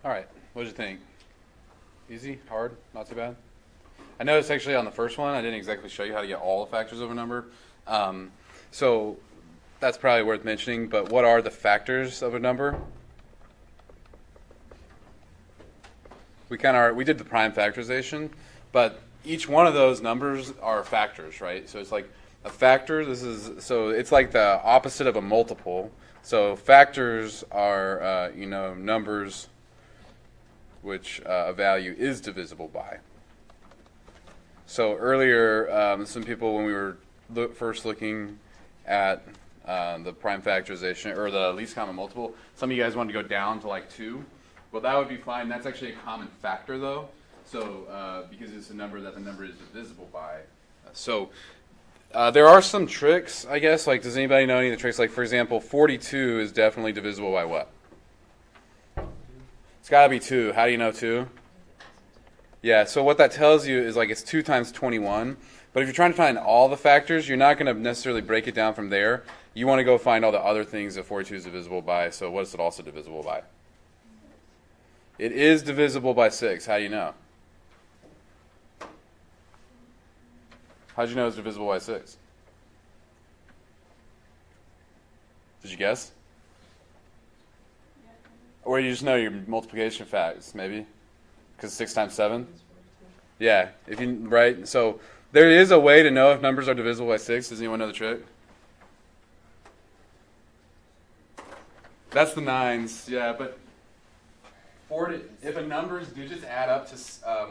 All right, what did you think? Easy? Hard? Not too bad? I noticed actually on the first one, I didn't exactly show you how to get all the factors of a number. So that's probably worth mentioning, but what are the factors of a number? We did the prime factorization, but each one of those numbers are factors, right? So it's like a factor, so it's like the opposite of a multiple. So factors are, numbers which a value is divisible by. So earlier, some people, when we were first looking at the prime factorization, or the least common multiple, some of you guys wanted to go down to like 2. Well, that would be fine. That's actually a common factor, though. So because it's a number that the number is divisible by. So there are some tricks, I guess. Like, does anybody know any of the tricks? Like, for example, 42 is definitely divisible by what? It's got to be 2. How do you know 2? Yeah, so what that tells you is like it's 2 times 21. But if you're trying to find all the factors, you're not going to necessarily break it down from there. You want to go find all the other things that 42 is divisible by. So what is it also divisible by? It is divisible by 6. How do you know? How did you know it's divisible by 6? Did you guess? Or you just know your multiplication facts, maybe? Because 6 times 7? Yeah, right? So there is a way to know if numbers are divisible by 6. Does anyone know the trick? That's the 9s, yeah, but if a number's digits add up to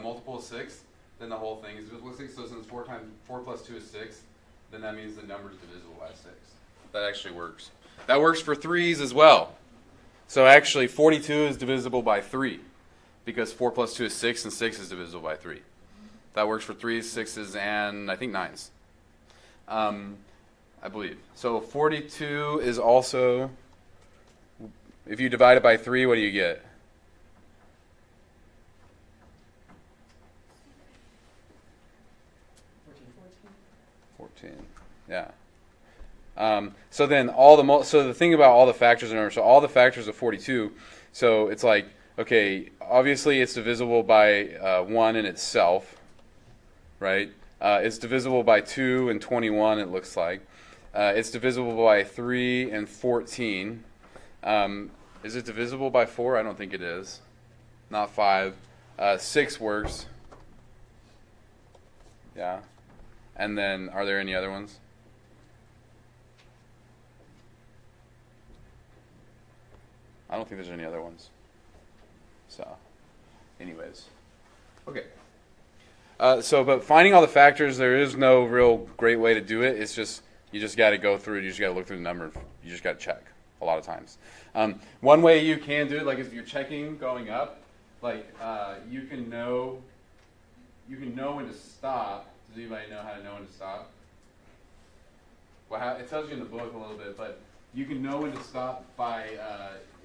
multiple of 6, then the whole thing is divisible by 6. So since 4 plus 2 is 6, then that means the number is divisible by 6. That actually works. That works for 3s as well. So actually 42 is divisible by 3 because 4 plus 2 is 6 and 6 is divisible by 3. That works for 3s, 6s, and I think 9s. I believe. So 42 is also, if you divide it by 3, what do you get? 14. Yeah. So then so the thing about all the factors in order, so all the factors of 42, so it's like, okay, obviously it's divisible by 1 in itself, right? It's divisible by 2 and 21, it looks like. It's divisible by 3 and 14. Is it divisible by 4? I don't think it is. Not 5. 6 works. Yeah. And then, are there any other ones? I don't think there's any other ones. So, anyways. Okay. But finding all the factors, there is no real great way to do it. It's just, you just got to go through it. You just got to look through the number. You just got to check a lot of times. One way you can do it, like if you're checking going up, like you can know when to stop. Does anybody know how to know when to stop? Well, it tells you in the book a little bit, but you can know when to stop by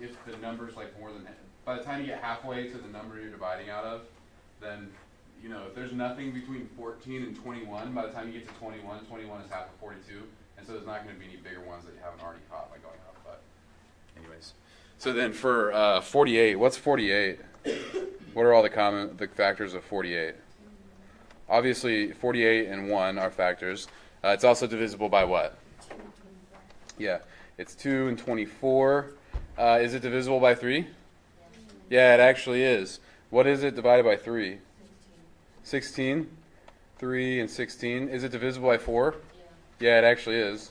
if the number's like more than, by the time you get halfway to the number you're dividing out of, then, if there's nothing between 14 and 21, by the time you get to 21, 21 is half of 42, and so there's not going to be any bigger ones that you haven't already caught by going up, but anyways. So then for 48, what's 48? What are all the factors of 48? Obviously, 48 and 1 are factors. It's also divisible by what? 2 and 24. Yeah, it's 2 and 24. Is it divisible by 3? Yeah, it actually is. What is it divided by 3? 16. 3 and 16. Is it divisible by 4? Yeah, it actually is.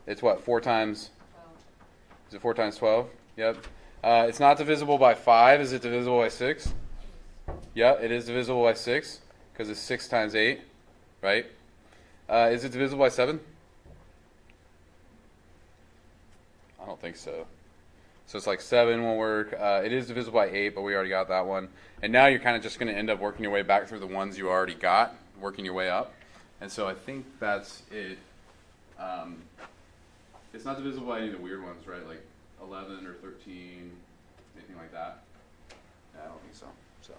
It's what, 4 times? 12. Is it 4 times 12? Yep. It's not divisible by 5. Is it divisible by 6? Yeah, it is divisible by 6 because it's 6 times 8, right? Is it divisible by 7? I don't think so. So it's like 7 won't work. It is divisible by 8, but we already got that one. And now you're kind of just going to end up working your way back through the ones you already got, working your way up. And so I think that's it. It's not divisible by any of the weird ones, right? Like 11 or 13, anything like that. Yeah, I don't think so. So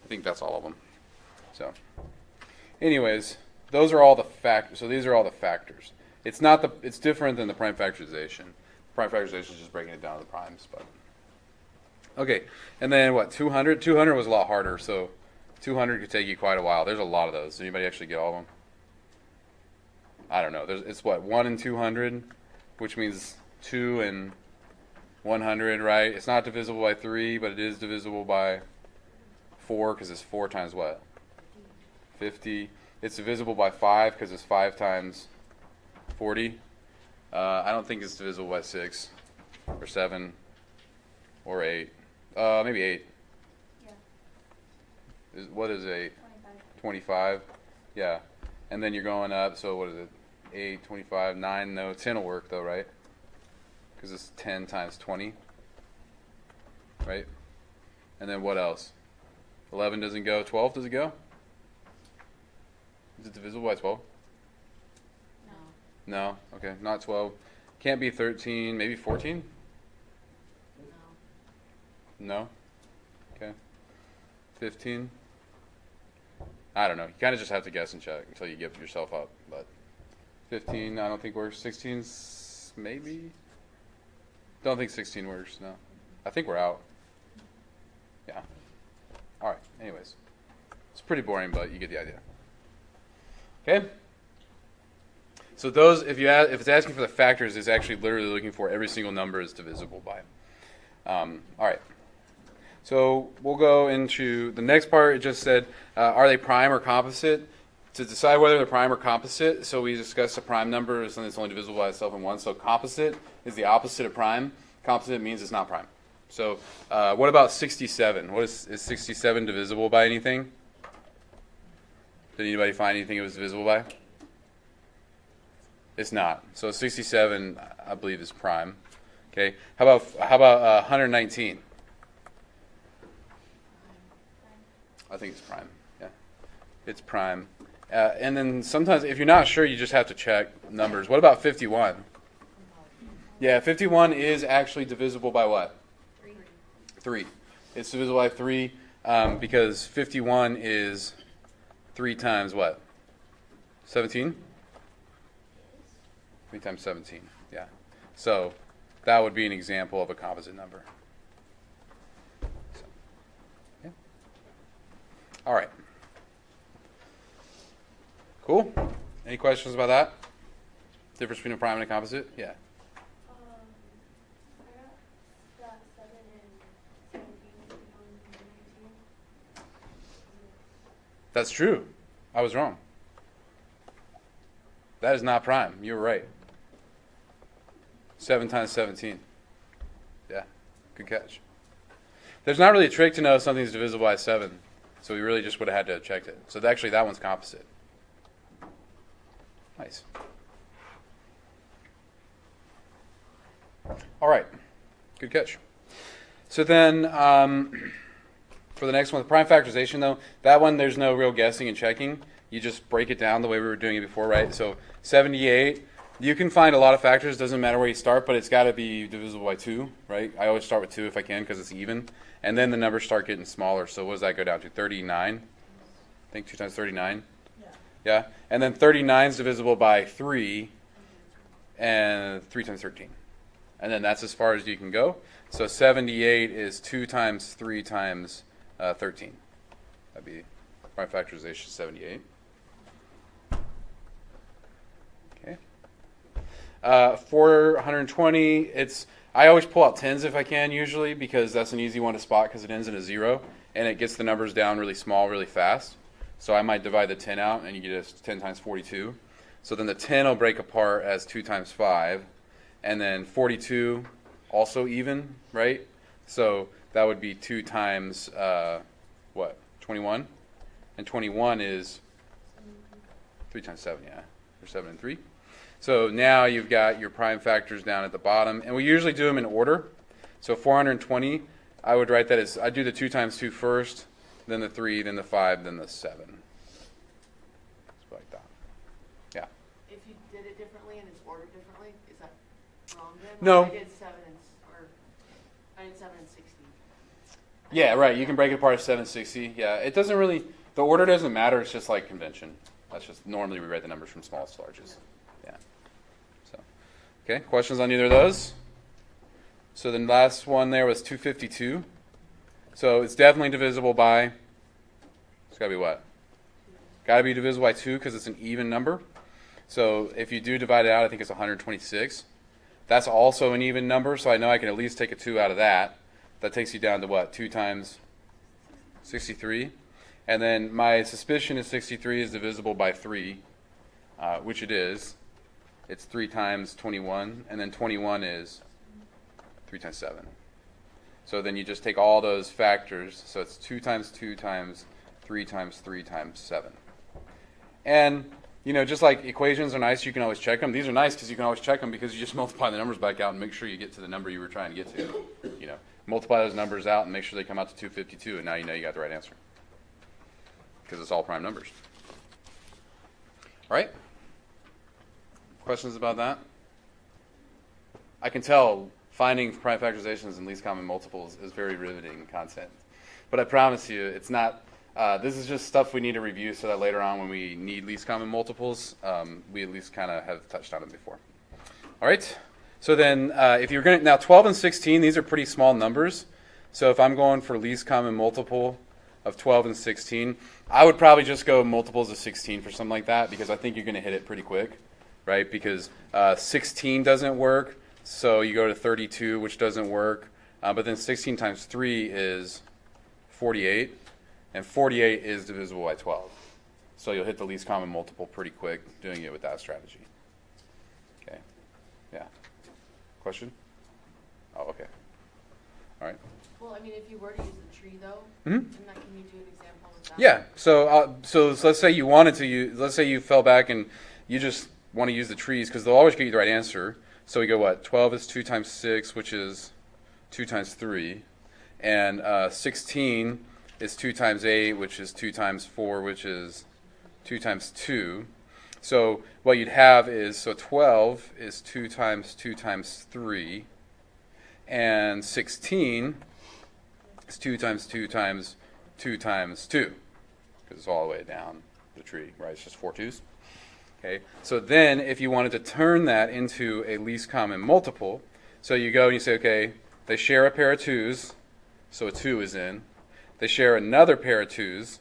I think that's all of them. So anyways, those are all the factors. So these are all the factors. It's different than the prime factorization. Prime factorization is just breaking it down to the primes, but Okay, and then what, 200? 200 was a lot harder, so 200 could take you quite a while. There's a lot of those. Does anybody actually get all of them? I don't know. It's what, 1 and 200, which means 2 and 100, right? It's not divisible by 3, but it is divisible by 4 because it's 4 times what? 50. It's divisible by 5 because it's 5 times 40. I don't think it's divisible by 6 or 7 or 8. Maybe 8. Yeah. What is 8? 25. 25. Yeah. And then you're going up, so what is it? 8, 25, 9, no. 10 will work though, right? Because it's 10 times 20. Right? And then what else? 11 doesn't go. 12 does it go? Is it divisible by 12? No. No? Okay, not 12. Can't be 13, maybe 14? No. No? Okay. 15? I don't know. You kind of just have to guess and check until you give yourself up. But 15, I don't think works. 16, maybe? Don't think 16 works, no. I think we're out. Yeah. All right, anyways. It's pretty boring, but you get the idea. Okay? So those, if it's asking for the factors, it's actually literally looking for every single number is divisible by. All right. So we'll go into the next part. It just said, are they prime or composite? To decide whether they're prime or composite, so we discussed a prime number is something that's only divisible by itself in 1. So composite is the opposite of prime. Composite means it's not prime. So what about 67? Is 67 divisible by anything? Did anybody find anything it was divisible by? It's not. So 67, I believe, is prime. Okay. How about 119? I think it's prime. Yeah, it's prime. And then sometimes, if you're not sure, you just have to check numbers. What about 51? Yeah, 51 is actually divisible by what? 3. It's divisible by 3 because 51 is 3 times what? 17? 3 times 17, yeah. So that would be an example of a composite number. So, yeah. All right. Cool. Any questions about that? Difference between a prime and a composite? Yeah. I got 7 and 17 on 19. That's true. I was wrong. That is not prime. You were right. 7 times 17. Yeah. Good catch. There's not really a trick to know if something's divisible by 7. So we really just would have had to have checked it. So actually that one's composite. Nice. All right. Good catch. So then for the next one, the prime factorization, though, that one there's no real guessing and checking. You just break it down the way we were doing it before, right? So 78, you can find a lot of factors. Doesn't matter where you start, but it's got to be divisible by 2, right? I always start with 2 if I can because it's even. And then the numbers start getting smaller. So what does that go down to? 39? I think 2 times 39. Yeah, and then 39 is divisible by 3, and 3 times 13. And then that's as far as you can go. So 78 is 2 times 3 times 13. That'd be prime factorization 78. Okay. 420, I always pull out 10s if I can usually because that's an easy one to spot because it ends in a 0, and it gets the numbers down really small really fast. So I might divide the 10 out, and you get a 10 times 42. So then the 10 will break apart as 2 times 5. And then 42, also even, right? So that would be 2 times, 21? And 21 is 3 times 7, yeah. Or 7 and 3. So now you've got your prime factors down at the bottom. And we usually do them in order. So 420, I would write that as, I do the 2 times 2 first, then the 3, then the 5, then the 7. Just like that. Yeah. If you did it differently and it's ordered differently, is that wrong then? No. I did 7 and 60. Yeah, right. You can break it apart as 760. Yeah, it doesn't really, the order doesn't matter. It's just like convention. That's just, normally we write the numbers from smallest to largest. Yeah. So, okay. Questions on either of those? So the last one there was 252. So it's definitely divisible by, it's got to be what? Got to be divisible by 2 because it's an even number. So if you do divide it out, I think it's 126. That's also an even number, so I know I can at least take a 2 out of that. That takes you down to what? 2 times 63. And then my suspicion is 63 is divisible by 3, which it is. It's 3 times 21, and then 21 is 3 times 7. So then you just take all those factors. So it's 2 times 2 times 3 times 3 times 7. And, you know, just like equations are nice, you can always check them. These are nice because you can always check them because you just multiply the numbers back out and make sure you get to the number you were trying to get to. You know, multiply those numbers out and make sure they come out to 252, and now you know you got the right answer because it's all prime numbers. All right? Questions about that? I can tell finding prime factorizations and least common multiples is very riveting content. But I promise you, it's not, this is just stuff we need to review so that later on when we need least common multiples, we at least kind of have touched on it before. All right? So then if you're going to, now 12 and 16, these are pretty small numbers. So if I'm going for least common multiple of 12 and 16, I would probably just go multiples of 16 for something like that because I think you're going to hit it pretty quick, right? Because 16 doesn't work, so you go to 32, which doesn't work. But then 16 times 3 is 48, and 48 is divisible by 12. So you'll hit the least common multiple pretty quick doing it with that strategy. Okay. Yeah. Question? Oh, okay. All right. Well, I mean, if you were to use the tree, though, Mm-hmm. can you do an example with that? Yeah. So let's say you wanted to use, let's say you fell back and you just want to use the trees because they'll always get you the right answer. So we go what? 12 is 2 times 6, which is 2 times 3. And 16 is 2 times 8, which is 2 times 4, which is 2 times 2. So what you'd have is, so 12 is 2 times 2 times 3. And 16 is 2 times 2 times 2 times 2. Because it's all the way down the tree, right? It's just 4 2's. Okay. So then if you wanted to turn that into a least common multiple, so you go and you say, okay, they share a pair of 2's, so a 2 is in. They share another pair of 2's,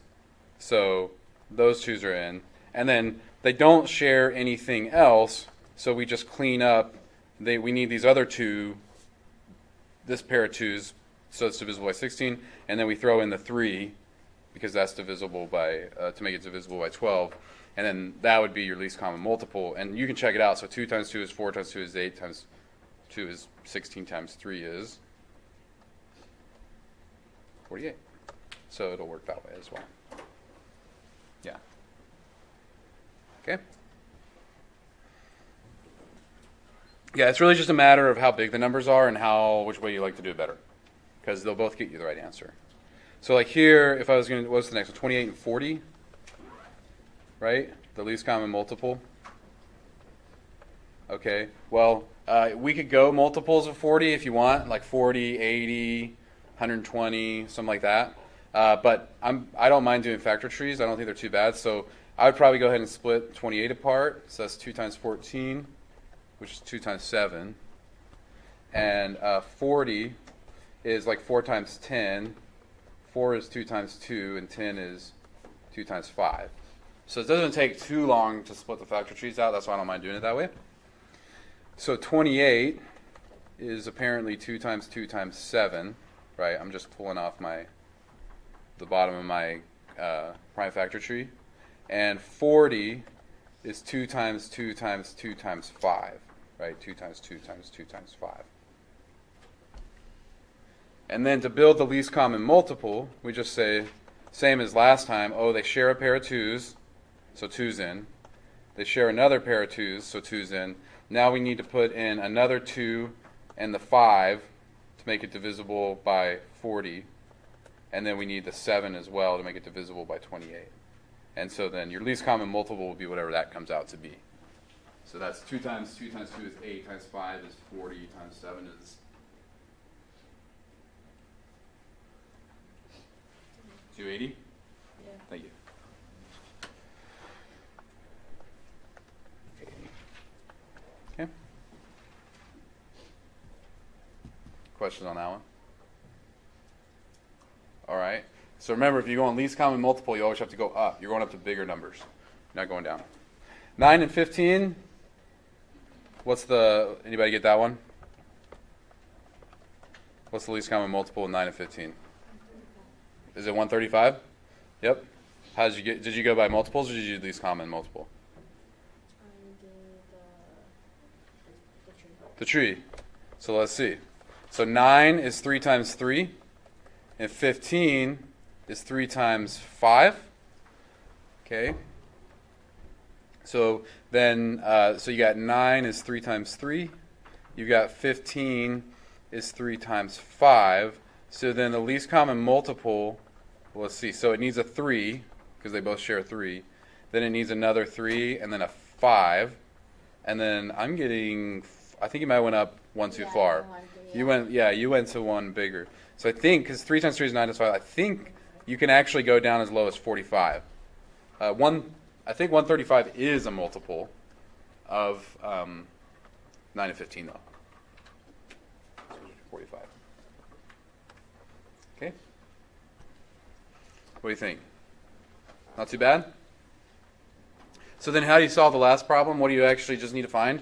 so those 2's are in. And then they don't share anything else, so we just clean up. We need these other 2, this pair of 2's, so it's divisible by 16, and then we throw in the 3 because that's divisible by, to make it divisible by 12. And then that would be your least common multiple. And you can check it out. So 2 times 2 is 4 times 2 is 8 times 2 is 16 times 3 is 48. So it'll work that way as well. Yeah. Okay. Yeah, it's really just a matter of how big the numbers are and which way you like to do it better. Because they'll both get you the right answer. So like here, if I was going to, what's the next one? 28 and 40. Right? The least common multiple. Okay. Well, we could go multiples of 40 if you want, like 40, 80, 120, something like that. But I don't mind doing factor trees. I don't think they're too bad. So I would probably go ahead and split 28 apart. So that's 2 times 14, which is 2 times 7. And 40 is like 4 times 10. 4 is 2 times 2, and 10 is 2 times 5. So it doesn't take too long to split the factor trees out. That's why I don't mind doing it that way. So 28 is apparently 2 times 2 times 7, right? I'm just pulling off the bottom of my prime factor tree. And 40 is 2 times 2 times 2 times 5, right? 2 times 2 times 2 times 5. And then to build the least common multiple, we just say, same as last time, oh, they share a pair of 2's. So 2's in. They share another pair of 2's, so 2's in. Now we need to put in another 2 and the 5 to make it divisible by 40. And then we need the 7 as well to make it divisible by 28. And so then your least common multiple will be whatever that comes out to be. So that's 2 times 2 times 2 is 8, times 5 is 40, times 7 is 280? Yeah. Thank you. Okay. Questions on that one? All right. So remember, if you go on least common multiple, you always have to go up. You're going up to bigger numbers, not going down. 9 and 15. Anybody get that one? What's the least common multiple of 9 and 15? Is it 135? Yep. How did you get? Did you go by multiples or did you do least common multiple? The tree. So let's see. So 9 is 3 times 3, and 15 is 3 times 5. Okay. So then, so you got 9 is 3 times 3. You got 15 is 3 times 5. So then the least common multiple, well, let's see. So it needs a 3, because they both share 3. Then it needs another 3, and then a 5. And then I think you might have went up one too far. You went to one bigger. So I think, because 3 times 3 is 9 times 5, I think you can actually go down as low as 45. I think 135 is a multiple of 9 and 15, though. 45. Okay. What do you think? Not too bad? So then how do you solve the last problem? What do you actually just need to find?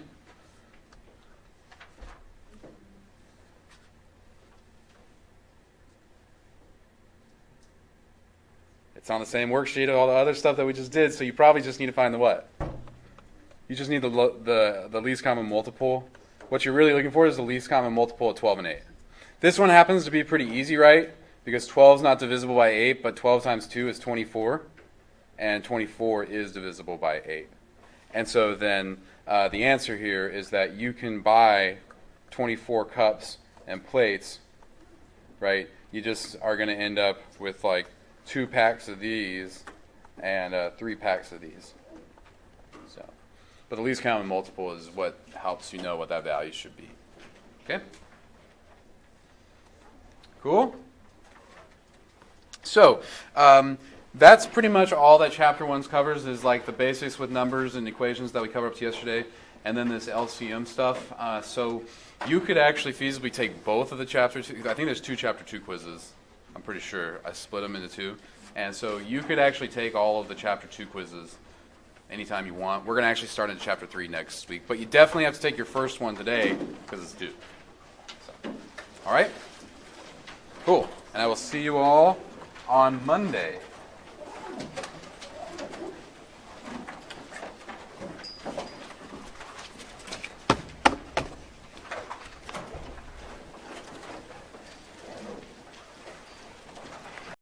It's on the same worksheet of all the other stuff that we just did, so you probably just need to find the what? You just need the least common multiple. What you're really looking for is the least common multiple of 12 and 8. This one happens to be pretty easy, right? Because 12 is not divisible by 8, but 12 times 2 is 24, and 24 is divisible by 8. And so then the answer here is that you can buy 24 cups and plates, right? You just are going to end up with like 2 packs of these and 3 packs of these. So, but the least common multiple is what helps you know what that value should be. Okay? Cool? So, that's pretty much all that Chapter 1 covers is like the basics with numbers and equations that we covered up to yesterday, and then this LCM stuff. So you could actually feasibly take both of the Chapter 2. I think there's 2 Chapter 2 quizzes. I'm pretty sure. I split them into 2. And so you could actually take all of the Chapter 2 quizzes anytime you want. We're going to actually start into Chapter 3 next week. But you definitely have to take your first one today because it's due. So, all right? Cool. And I will see you all on Monday.